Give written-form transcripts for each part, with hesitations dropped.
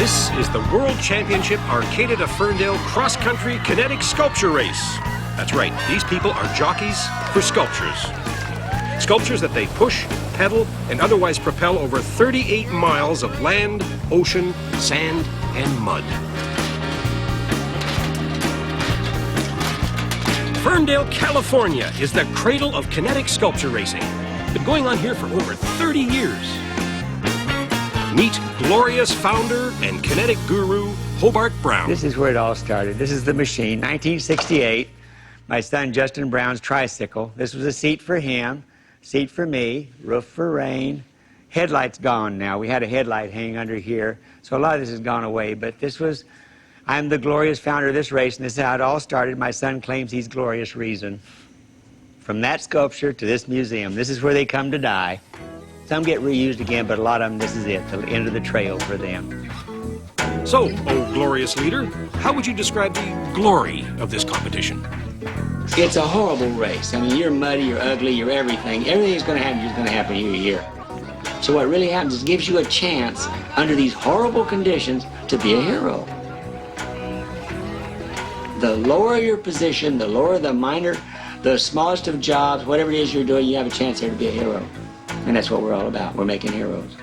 This is the World Championship Arcata de Ferndale Cross Country Kinetic Sculpture Race. That's right, these people are jockeys for sculptures. Sculptures that they push, pedal, and otherwise propel over 38 miles of land, ocean, sand, and mud. Ferndale, California is the cradle of kinetic sculpture racing. Been going on here for over 30 years. Meet glorious founder and kinetic guru, Hobart Brown. This is where it all started. This is the machine, 1968. My son Justin Brown's tricycle. This was a seat for him, seat for me, roof for rain. Headlight's gone now. We had a headlight hanging under here, so a lot of this has gone away, but this was, I'm the glorious founder of this race, and this is how it all started. My son claims he's glorious reason. From that sculpture to this museum, this is where they come to die. Some get reused again, but a lot of them, this is it, the end of the trail for them. So, oh glorious leader, how would you describe the glory of this competition? It's a horrible race. I mean, you're muddy, you're ugly, you're everything. Everything that's going to happen is going to happen here. So what really happens is it gives you a chance, under these horrible conditions, to be a hero. The lower your position, the lower the minor, the smallest of jobs, whatever it is you're doing, you have a chance here to be a hero. And that's what we're all about. We're making heroes.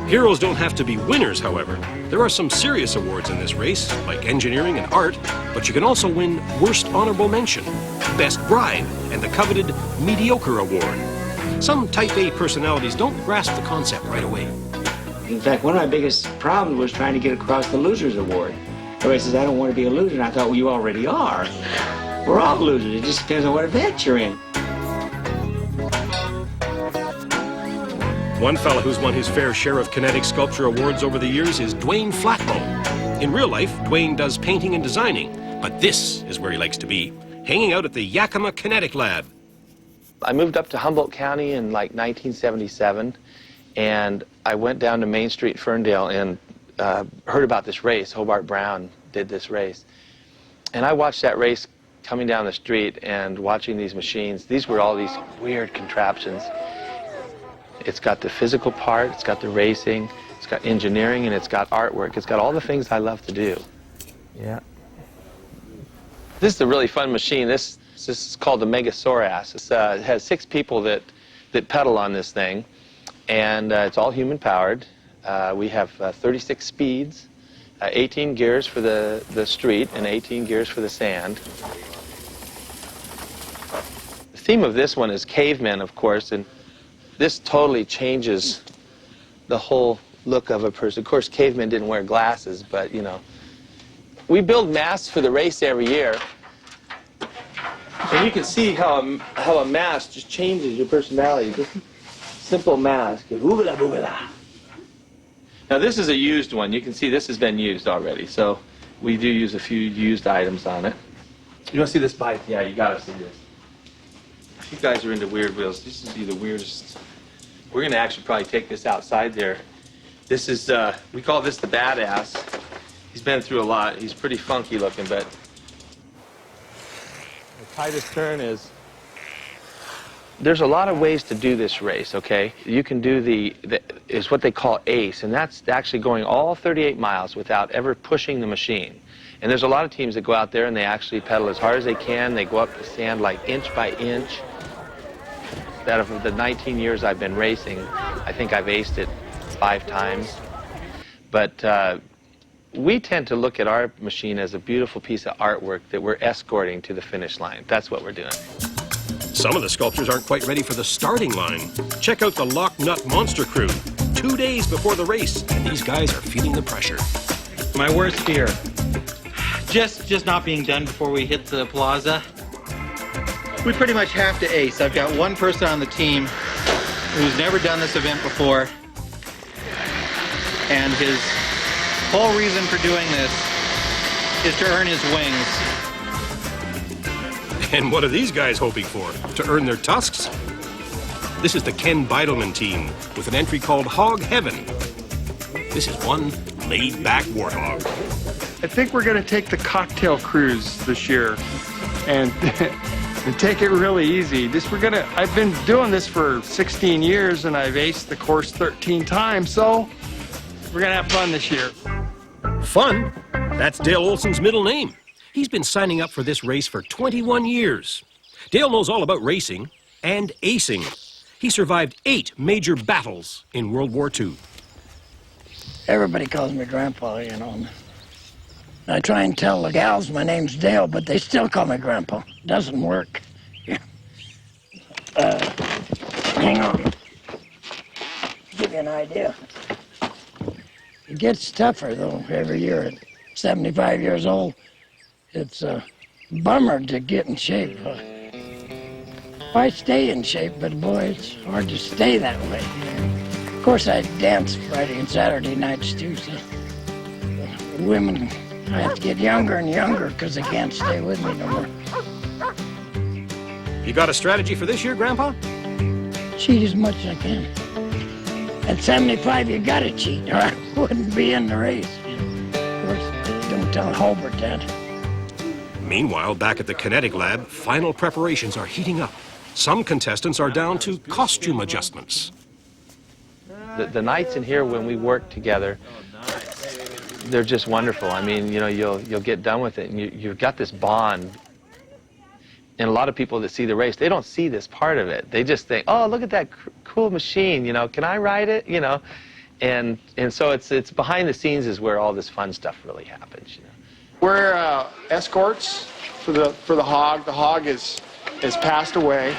Heroes don't have to be winners, however. There are some serious awards in this race, like engineering and art, but you can also win Worst Honorable Mention, Best Bride, and the coveted Mediocre Award. Some Type A personalities don't grasp the concept right away. In fact, one of my biggest problems was trying to get across the Losers Award. Everybody says, I don't want to be a loser, and I thought, well, you already are. We're all losers. It just depends on what event you're in. One fella who's won his fair share of kinetic sculpture awards over the years is Dwayne Flatbow. In real life, Dwayne does painting and designing, but this is where he likes to be, hanging out at the Yakima Kinetic Lab. I moved up to Humboldt County in like 1977, and I went down to Main Street, Ferndale, and heard about this race. Hobart Brown did this race. And I watched that race coming down the street and watching these machines. These were all these weird contraptions. It's got the physical part, it's got the racing, it's got engineering, and it's got artwork. It's got all the things I love to do. Yeah. This is a really fun machine. This is called the Megasaurus. It has 6 people that pedal on this thing, and it's all human-powered. We have 36 speeds, 18 gears for the street, and 18 gears for the sand. The theme of this one is cavemen, of course, and this totally changes the whole look of a person. Of course, cavemen didn't wear glasses, but, you know. We build masks for the race every year. And you can see how a mask just changes your personality. Just a simple mask. Now, this is a used one. You can see this has been used already. So we do use a few used items on it. You want to see this bike? Yeah, you got to see this. If you guys are into weird wheels, this would be the weirdest. We're going to actually probably take this outside there. This is, we call this the badass. He's been through a lot. He's pretty funky looking, but the tightest turn is, there's a lot of ways to do this race, okay? You can do is what they call ace, and that's actually going all 38 miles without ever pushing the machine. And there's a lot of teams that go out there and they actually pedal as hard as they can. They go up the sand like inch by inch. Out of the 19 years I've been racing, I think I've aced it 5 times. But we tend to look at our machine as a beautiful piece of artwork that we're escorting to the finish line. That's what we're doing. Some of the sculptures aren't quite ready for the starting line. Check out the Lock Nut Monster Crew. 2 days before the race, and these guys are feeling the pressure. My worst fear, just not being done before we hit the plaza. We pretty much have to ace. I've got one person on the team who's never done this event before, and his whole reason for doing this is to earn his wings. And what are these guys hoping for? To earn their tusks? This is the Ken Beidelman team with an entry called Hog Heaven. This is one laid-back warthog. I think we're going to take the cocktail cruise this year and take it really easy. I've been doing this for 16 years and I've aced the course 13 times, so We're gonna have fun this year. Fun? That's Dale Olson's middle name. He's been signing up for this race for 21 years. Dale knows all about racing and acing. He survived 8 major battles in World War II. Everybody calls me Grandpa, you know. I try and tell the gals my name's Dale, but they still call me Grandpa. Doesn't work. Hang on. Give you an idea. It gets tougher, though, every year. At 75 years old, it's a bummer to get in shape. I stay in shape, but boy, it's hard to stay that way. Of course, I dance Friday and Saturday nights, too, so women, I have to get younger and younger because they can't stay with me no more. You got a strategy for this year, Grandpa? Cheat as much as I can. At 75, you gotta cheat, or I wouldn't be in the race. Of course, don't tell Hobart that. Meanwhile, back at the Kinetic lab, final preparations are heating up. Some contestants are down to costume adjustments. The nights in here when we work together, they're just wonderful. I mean, you know, you'll get done with it, and you've got this bond. And a lot of people that see the race, they don't see this part of it. They just think, oh, look at that cool machine, you know, can I ride it, you know? And so it's behind the scenes is where all this fun stuff really happens, you know. We're escorts for the hog. The hog is passed away.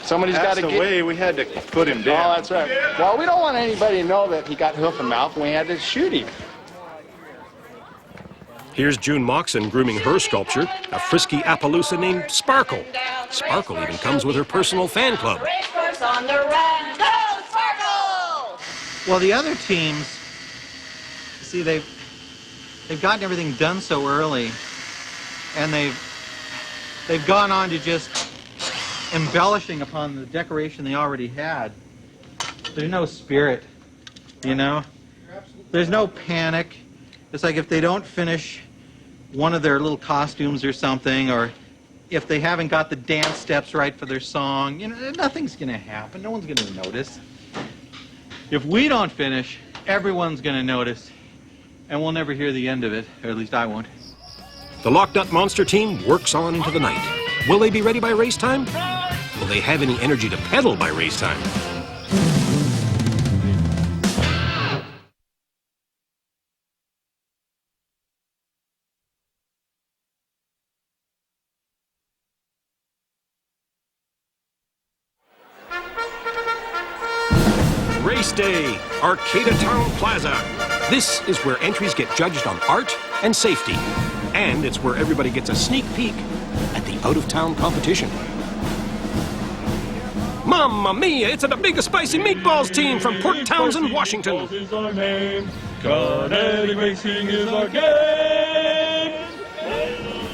Somebody's got to get... That's the way we had to put him down. Oh, that's right. Well, we don't want anybody to know that he got hoof and mouth, and we had to shoot him. Here's June Moxon grooming her sculpture, a frisky Appaloosa named Sparkle. Sparkle even comes with her personal fan club. Well, the other teams, see, they've gotten everything done so early, and they've gone on to just embellishing upon the decoration they already had. There's no spirit, you know? There's no panic. It's like if they don't finish one of their little costumes or something, or if they haven't got the dance steps right for their song, you know, nothing's going to happen. No one's going to notice. If we don't finish, everyone's going to notice, and we'll never hear the end of it, or at least I won't. The Lock Nut Monster team works on into the night. Will they be ready by race time? Will they have any energy to pedal by race time? Race Day, Arcata Town Plaza. This is where entries get judged on art and safety. And it's where everybody gets a sneak peek at the out-of-town competition. Mamma mia, it's the Big Spicy Meatballs team from Port Townsend, Washington. Is our name. Kinetic racing is our game.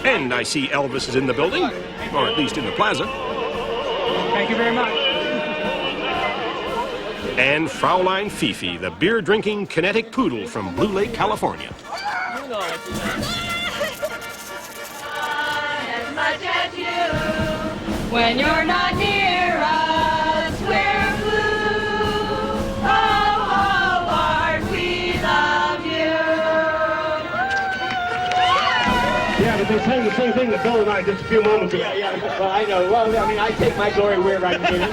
And I see Elvis is in the building, or at least in the plaza. Thank you very much. And Fraulein Fifi, the beer-drinking Kinetic poodle from Blue Lake, California. As much as you, when you're not near us, we're blue. Oh, Hobart, we love you. Yeah, but they sang the same thing that Bill and I just a few moments ago. Yeah, well, I know. Well, I mean, I take my glory wherever I can get it.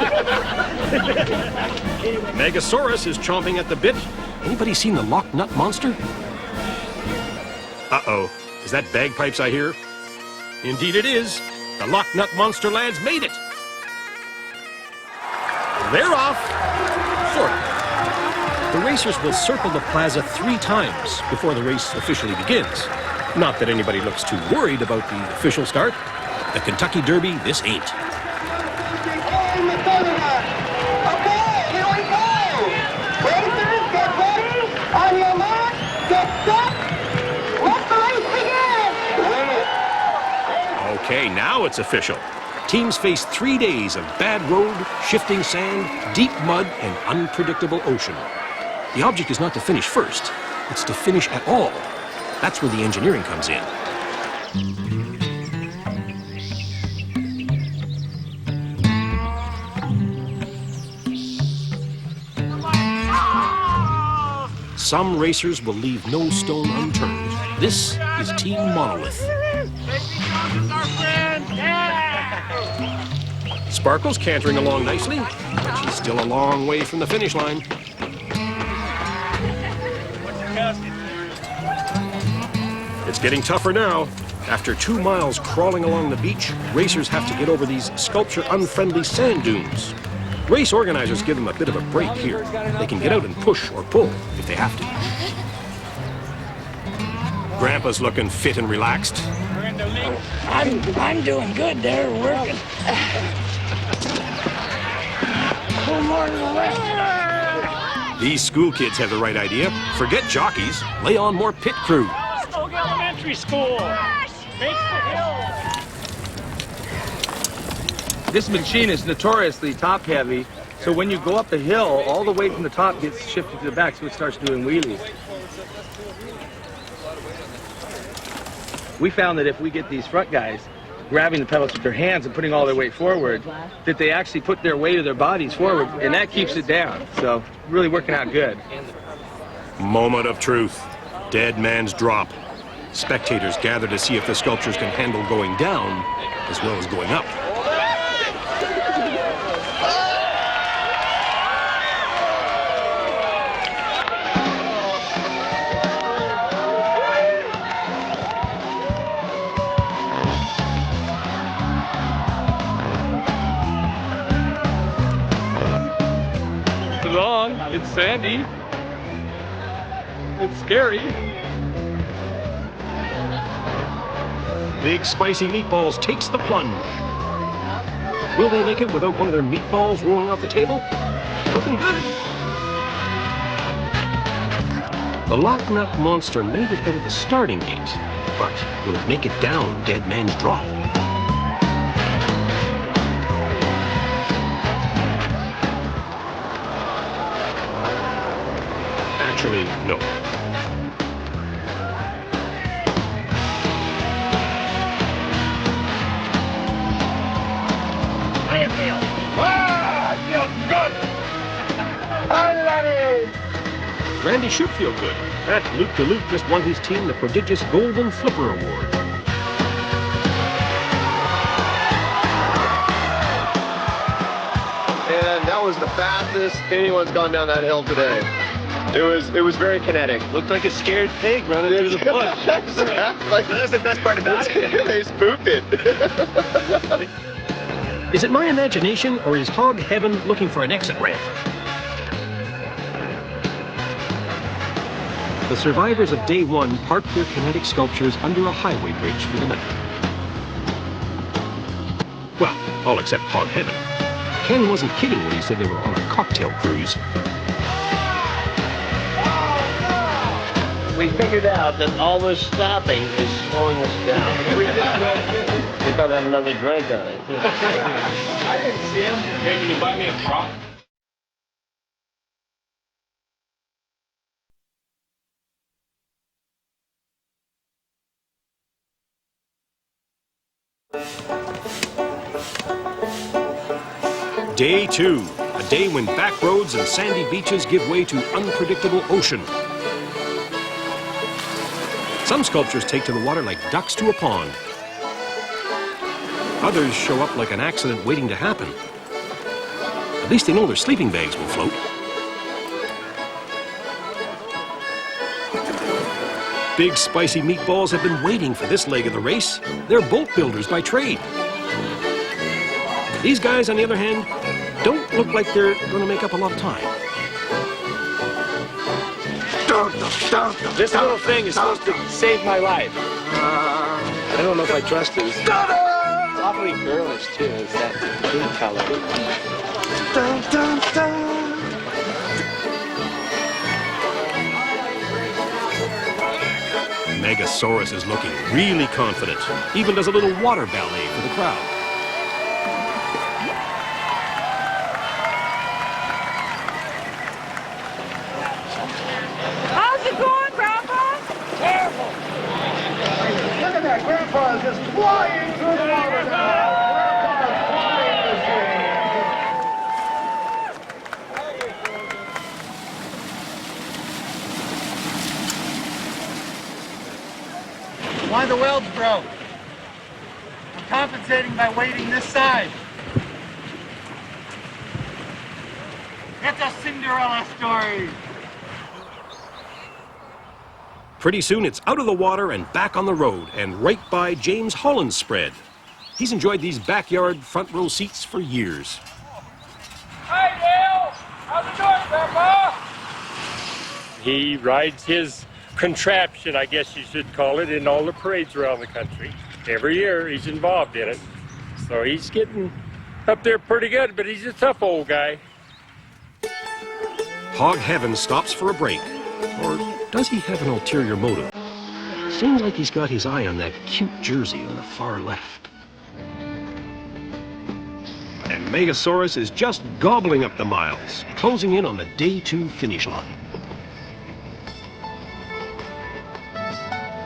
Megasaurus is chomping at the bit. Anybody seen the Lock Nut Monster? Uh-oh. Is that bagpipes I hear? Indeed it is. The Lock Nut Monster lads made it. They're off. Sort of. The racers will circle the plaza 3 times before the race officially begins. Not that anybody looks too worried about the official start. The Kentucky Derby, this ain't. On your mark, get set, let the race begin! Okay, now it's official. Teams face 3 days of bad road, shifting sand, deep mud, and unpredictable ocean. The object is not to finish first, it's to finish at all. That's where the engineering comes in. Some racers will leave no stone unturned. This is Team Monolith. Sparkle's cantering along nicely, but she's still a long way from the finish line. It's getting tougher now. After 2 miles crawling along the beach, racers have to get over these sculpture-unfriendly sand dunes. Race organizers give them a bit of a break here. They can get out and push or pull if they have to. Grandpa's looking fit and relaxed. I'm doing good there, working. Pull more to the left. These school kids have the right idea. Forget jockeys. Lay on more pit crew. Oak Elementary School. Makes the hill. This machine is notoriously top-heavy, so when you go up the hill, all the weight from the top gets shifted to the back, so it starts doing wheelies. We found that if we get these front guys grabbing the pedals with their hands and putting all their weight forward, that they actually put their weight of their bodies forward, and that keeps it down. So, really working out good. Moment of truth. Dead man's drop. Spectators gather to see if the sculptures can handle going down as well as going up. Long, it's sandy. It's scary. Big Spicy Meatballs takes the plunge. Will they make it without one of their meatballs rolling off the table? Looking good. The Lock Nut Monster made it out of the starting gate, but will it make it down Dead Man's Drop? Actually, no. How do you feel? Ah, I feel good. I love it. Randy should feel good. That Loop-de-Loop just won his team the prodigious Golden Flipper Award. And that was the fastest anyone's gone down that hill today. It was very kinetic. Looked like a scared pig running through the bush. Exactly. That's the best part about it. They spooked it. Is it my imagination, or is Hog Heaven looking for an exit ramp? The survivors of Day 1 parked their kinetic sculptures under a highway bridge for the night. Well, all except Hog Heaven. Ken wasn't kidding when he said they were on a cocktail cruise. We figured out that all this stopping is slowing us down. We gotta have another drink on it, too. I didn't see him. Hey, can you buy me a prop? Day 2, a day when back roads and sandy beaches give way to unpredictable ocean. Some sculptures take to the water like ducks to a pond. Others show up like an accident waiting to happen. At least they know their sleeping bags will float. Big Spicy Meatballs have been waiting for this leg of the race. They're boat builders by trade. These guys, on the other hand, don't look like they're going to make up a lot of time. This little thing is supposed to save my life. I don't know if I trust it. It's awfully girlish, too. It's that blue color. Megasaurus is looking really confident. Even does a little water ballet for the crowd. How's it going, Grandpa? Terrible. Look at that. Grandpa is just flying through the water now. Grandpa's flying machine. One of the welds broke. I'm compensating by weighting this side. It's a Cinderella story. Pretty soon it's out of the water and back on the road and right by James Holland's spread. He's enjoyed these backyard front row seats for years. Hey, Dale! How's it doing, Grandpa? He rides his contraption, I guess you should call it, in all the parades around the country. Every year he's involved in it. So he's getting up there pretty good, but he's a tough old guy. Hog Heaven stops for a break. Or does he have an ulterior motive? Seems like he's got his eye on that cute jersey on the far left. And Megasaurus is just gobbling up the miles, closing in on the day 2 finish line.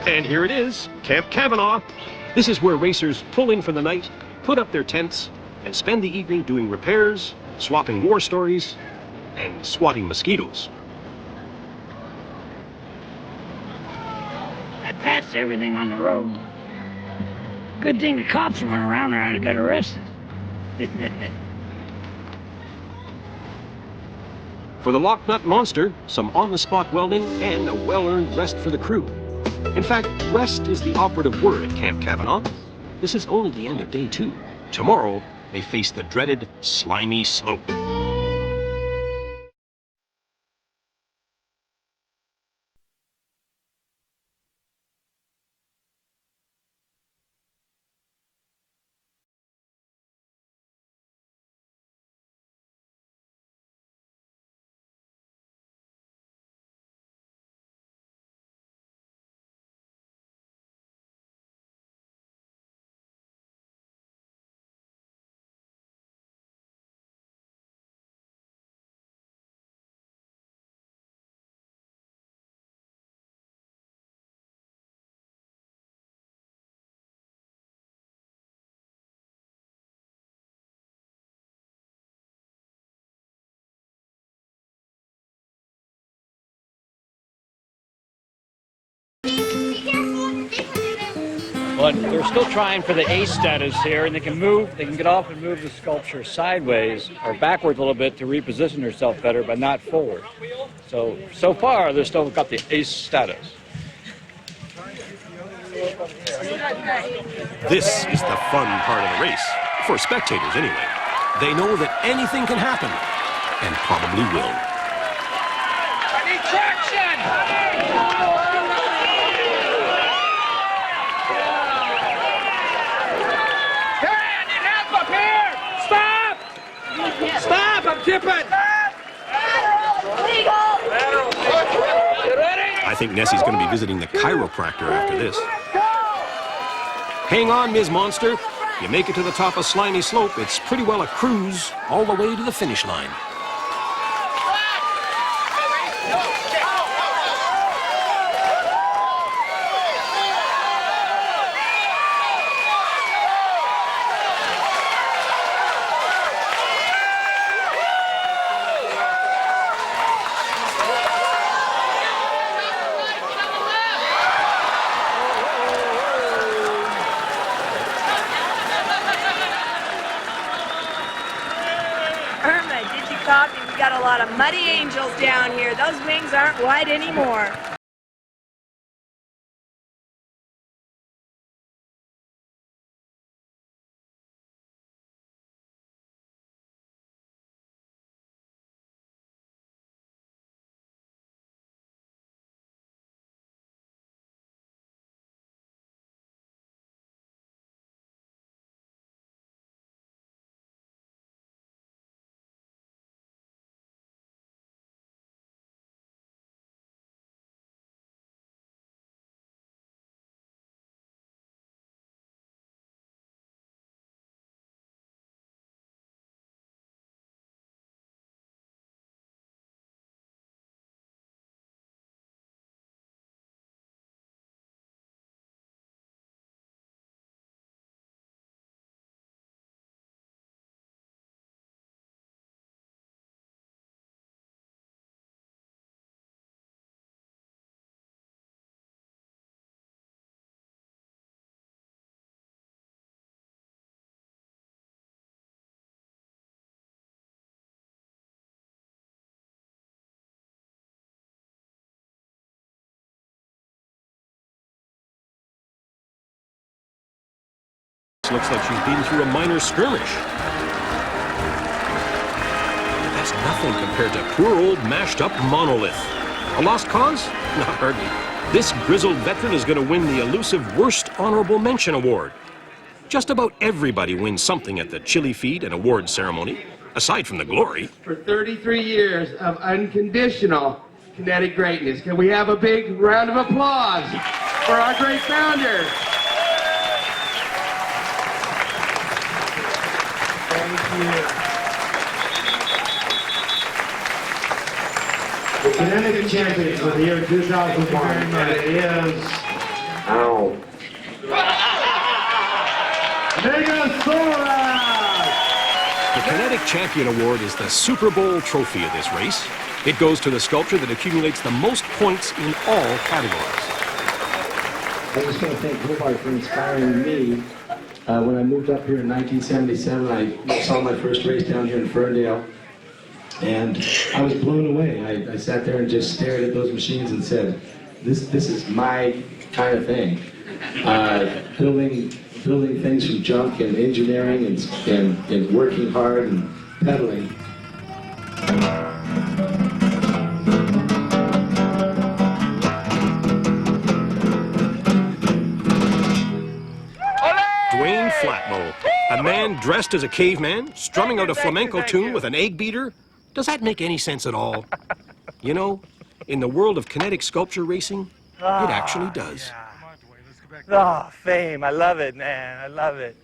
And here it is, Camp Kavanaugh. This is where racers pull in for the night, put up their tents, and spend the evening doing repairs, swapping war stories, and swatting mosquitoes. That's everything on the road. Good thing the cops weren't around or I'd have got arrested. For the lock nut monster, some on-the-spot welding and a well-earned rest for the crew. In fact, rest is the operative word at Camp Kavanaugh. This is only the end of day 2. Tomorrow, they face the dreaded slimy slope. But they're still trying for the ace status here, and they can get off and move the sculpture sideways or backwards a little bit to reposition herself better, but not forward. So far, they're still got the ace status. This is the fun part of the race, for spectators anyway. They know that anything can happen, and probably will. I need traction! Stop! I'm tipping! I think Nessie's going to be visiting the chiropractor after this. Hang on, Ms. Monster. You make it to the top of Slimy Slope, it's pretty well a cruise all the way to the finish line. We got a lot of muddy angels down here. Those wings aren't wide anymore. Looks like she's been through a minor skirmish. But that's nothing compared to poor old mashed-up Monolith. A lost cause? Not hardly. This grizzled veteran is going to win the elusive Worst Honorable Mention Award. Just about everybody wins something at the chili feed and award ceremony, aside from the glory. For 33 years of unconditional kinetic greatness, can we have a big round of applause for our great founder? Thank you. The Kinetic champion for the year 2001, and it is... Ow. The Kinetic Champion Award is the Super Bowl trophy of this race. It goes to the sculpture that accumulates the most points in all categories. I just want to thank Hobart for inspiring me. When I moved up here in 1977, I saw my first race down here in Ferndale, and I was blown away. I sat there and just stared at those machines and said, this is my kind of thing. Building things from junk and engineering and working hard and pedaling. Dwayne Flatmo, a man dressed as a caveman, strumming out a flamenco tune with an egg beater? Does that make any sense at all? You know, in the world of kinetic sculpture racing, it actually does. Oh, fame. I love it, man. I love it.